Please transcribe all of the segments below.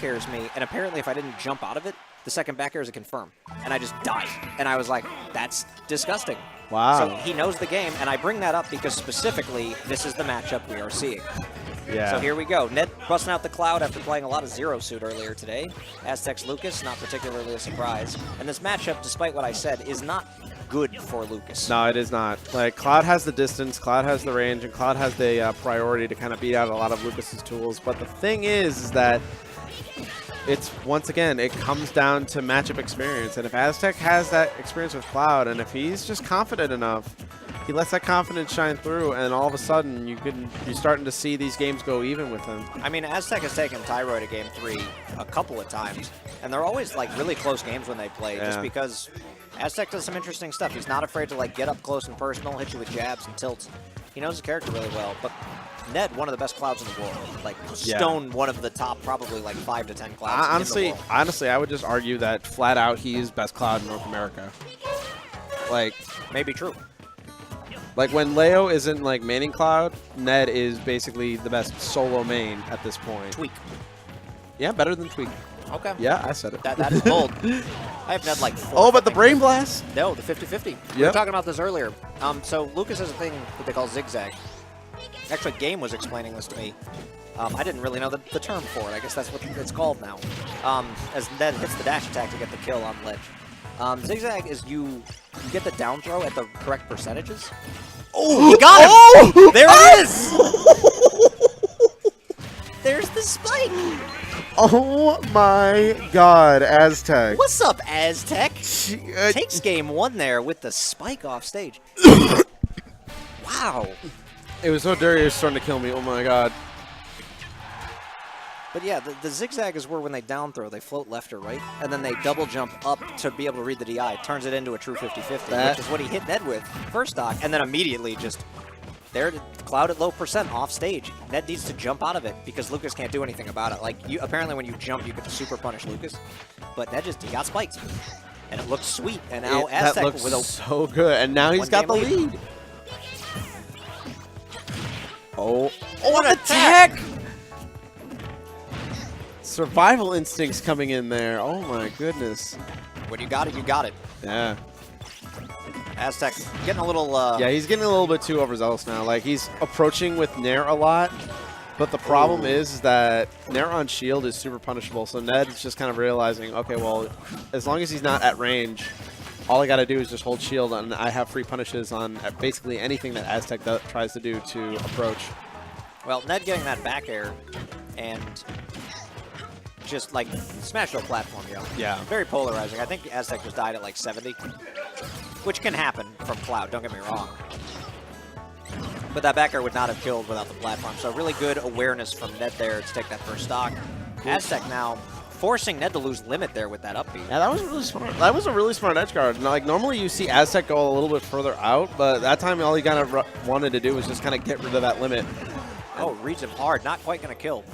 back airs me, and apparently if I didn't jump out of it, the second back air is a confirm. And I just died. And I was like, that's disgusting. Wow. So he knows the game, and I bring that up because specifically, this is the matchup we are seeing. Yeah. So here we go. Ned busting out the Cloud after playing a lot of Zero Suit earlier today. Aztec's Lucas, not particularly a surprise. And this matchup, despite what I said, is not good for Lucas. No, it is not. Like, Cloud has the distance, Cloud has the range, and Cloud has the priority to kind of beat out a lot of Lucas's tools. But the thing is that it's, once again, it comes down to matchup experience. And if Aztec has that experience with Cloud, and if he's just confident enough, he lets that confidence shine through, and all of a sudden you're starting to see these games go even with him. I mean, Aztec has taken Tyro to Game 3 a couple of times, and they're always like really close games when they play, just because Aztec does some interesting stuff. He's not afraid to like get up close and personal, hit you with jabs and tilts. He knows his character really well, but Ned, one of the best Clouds in the world. Like, stone one of the top probably like 5 to 10 Clouds in the world. Honestly, I would just argue that flat out he is best Cloud in North America. Like, maybe true. Like, when Leo isn't, like, maining Cloud, Ned is basically the best solo main at this point. Tweak. Yeah, better than Tweak. Okay. Yeah, I said it. That is bold. I have Ned, like, 4. Oh, but the Brain Blast? No, the 50-50. We were talking about this earlier. So Lucas has a thing that they call zigzag. Actually, Game was explaining this to me. I didn't really know the term for it. I guess that's what it's called now. As Ned hits the dash attack to get the kill on ledge. Zigzag is you get the down throw at the correct percentages. Oh, he got him! Oh! There it is! There's the spike! Oh my god, Aztec. What's up, Aztec? Takes game 1 there with the spike off stage. Wow. It was so Darius starting to kill me, oh my god. But yeah, the zigzag is where when they down throw, they float left or right, and then they double jump up to be able to read the DI. Turns it into a true 50-50, which is what he hit Ned with first stock, and then immediately just there, Cloud at low percent off stage. Ned needs to jump out of it because Lucas can't do anything about it. Like, apparently when you jump, you can super punish Lucas, but Ned he got spiked, and it looks sweet. And now Aztec that looks with a so good, and now he's got the lead. Oh, what an attack! Survival instincts coming in there. Oh my goodness. When you got it, you got it. Yeah. Aztec getting a little... yeah, he's getting a little bit too overzealous now. Like, he's approaching with Nair a lot, but the problem is that Nair on shield is super punishable, so Ned's just kind of realizing, okay, well, as long as he's not at range, all I got to do is just hold shield, and I have free punishes on basically anything that Aztec tries to do to approach. Well, Ned getting that back air and just like smash no platform, yo. Yeah. Very polarizing. I think Aztec just died at like 70, which can happen from Cloud, don't get me wrong. But that back air would not have killed without the platform, so really good awareness from Ned there to take that first stock. Aztec now forcing Ned to lose limit there with that up B. Yeah, that was really smart. That was a really smart edge guard. Like, normally you see Aztec go a little bit further out, but that time all he kind of wanted to do was just kind of get rid of that limit. Oh, reads him hard. Not quite going to kill.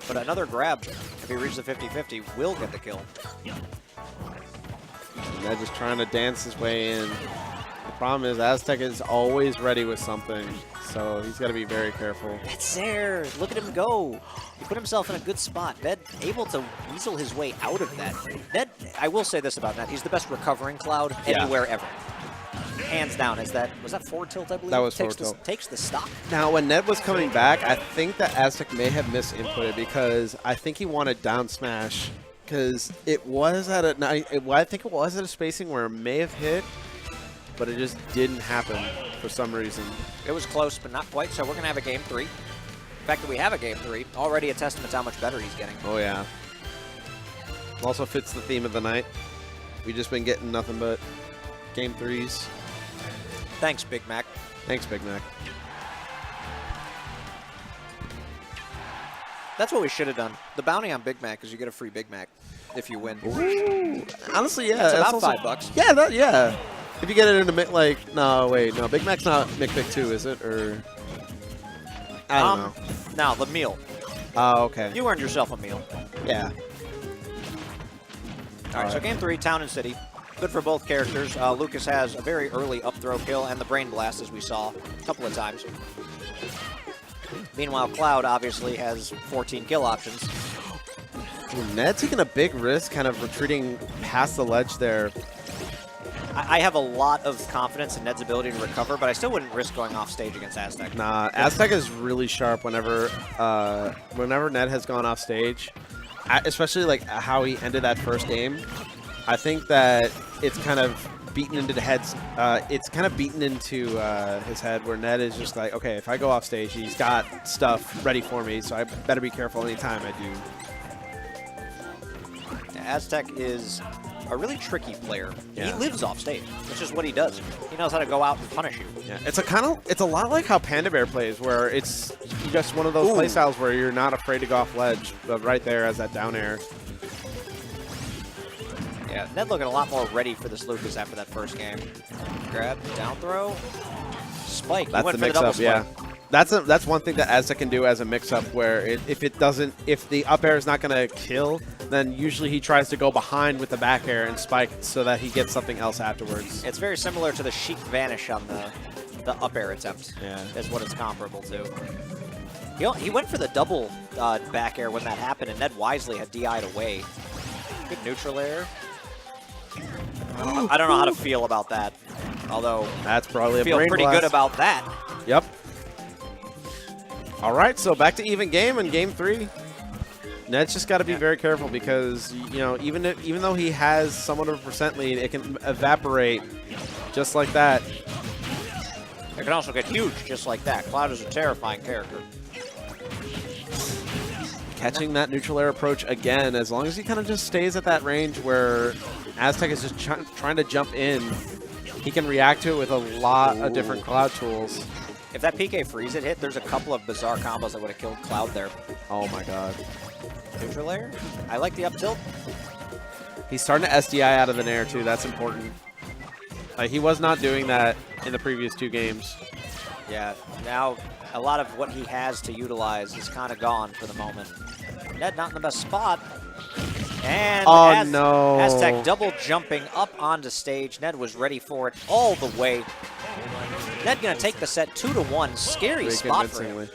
But another grab, if he reaches the 50-50, will get the kill. Ned just trying to dance his way in. The problem is Aztec is always ready with something, so he's got to be very careful. That's there. Look at him go. He put himself in a good spot. Ned able to weasel his way out of that. Ned, I will say this about Ned. He's the best recovering Cloud anywhere ever. Hands down. Was that forward tilt, I believe? That was forward tilt. Takes the stock. Now, when Ned was coming back, I think that Aztec may have misinputted because I think he wanted down smash because it was at I think it was at a spacing where it may have hit, but it just didn't happen for some reason. It was close, but not quite, so we're going to have a Game 3. The fact that we have a Game 3, already a testament to how much better he's getting. Oh, yeah. Also fits the theme of the night. We've just been getting nothing but Game 3s. Thanks, Big Mac. Thanks, Big Mac. That's what we should have done. The bounty on Big Mac is you get a free Big Mac if you win. Ooh. Honestly, yeah. That's about $5. Yeah, yeah. If you get it in a like, no, wait, no, Big Mac's not McPick 2, is it? Or I don't know. Now, the meal. Oh, okay. You earned yourself a meal. Yeah. All right, so Game 3, Town and City. Good for both characters. Lucas has a very early up throw kill and the Brain Blast, as we saw a couple of times. Meanwhile, Cloud obviously has 14 kill options. Ned taking a big risk, kind of retreating past the ledge there. I have a lot of confidence in Ned's ability to recover, but I still wouldn't risk going off stage against Aztec. Nah, Aztec is really sharp whenever Ned has gone off stage, especially like how he ended that first game. I think that it's kind of beaten into the heads. It's kind of beaten into his head where Ned is just like, okay, if I go off stage, he's got stuff ready for me, so I better be careful anytime I do. Aztec is a really tricky player. Yeah. He lives off stage, which is what he does. He knows how to go out and punish you. Yeah, it's a lot like how Panda Bear plays, where it's just one of those play styles where you're not afraid to go off ledge, but right there as that down air. Yeah, Ned looking a lot more ready for this Lucas after that first game. Grab, down throw, spike. That's the mix-up, yeah. That's one thing that Aztec can do as a mix-up, where if the up air is not going to kill, then usually he tries to go behind with the back air and spike so that he gets something else afterwards. It's very similar to the Sheik Vanish on the up air attempt. Yeah, is what it's comparable to. He went for the double back air when that happened, and Ned wisely had DI'd away. Good neutral air. I don't know how to feel about that, although that's probably I feel pretty good about that. Yep. All right, so back to even game in game 3. Ned's just got to be very careful because, you know, even though he has somewhat of a percent lead, it can evaporate just like that. It can also get huge just like that. Cloud is a terrifying character. Catching that neutral air approach again, as long as he kind of just stays at that range where Aztec is just trying to jump in, he can react to it with a lot of different Cloud tools. If that PK freeze it hit, there's a couple of bizarre combos that would have killed Cloud there. Oh my god. Neutral air. I like the up tilt. He's starting to SDI out of the nair too. That's important. He was not doing that in the previous 2 games. Yeah, now a lot of what he has to utilize is kind of gone for the moment. Ned not in the best spot. And no. Aztec double jumping up onto stage. Ned was ready for it all the way. Ned gonna take the set 2-1. Scary spot for him.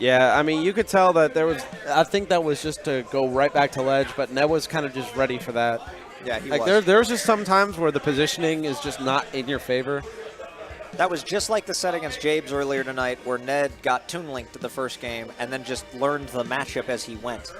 Yeah, I mean, you could tell that there was, I think that was just to go right back to ledge, but Ned was kind of just ready for that. Yeah, he was. There's just some times where the positioning is just not in your favor. That was just like the set against Jabes earlier tonight, where Ned got Toon Linked to the first game and then just learned the matchup as he went.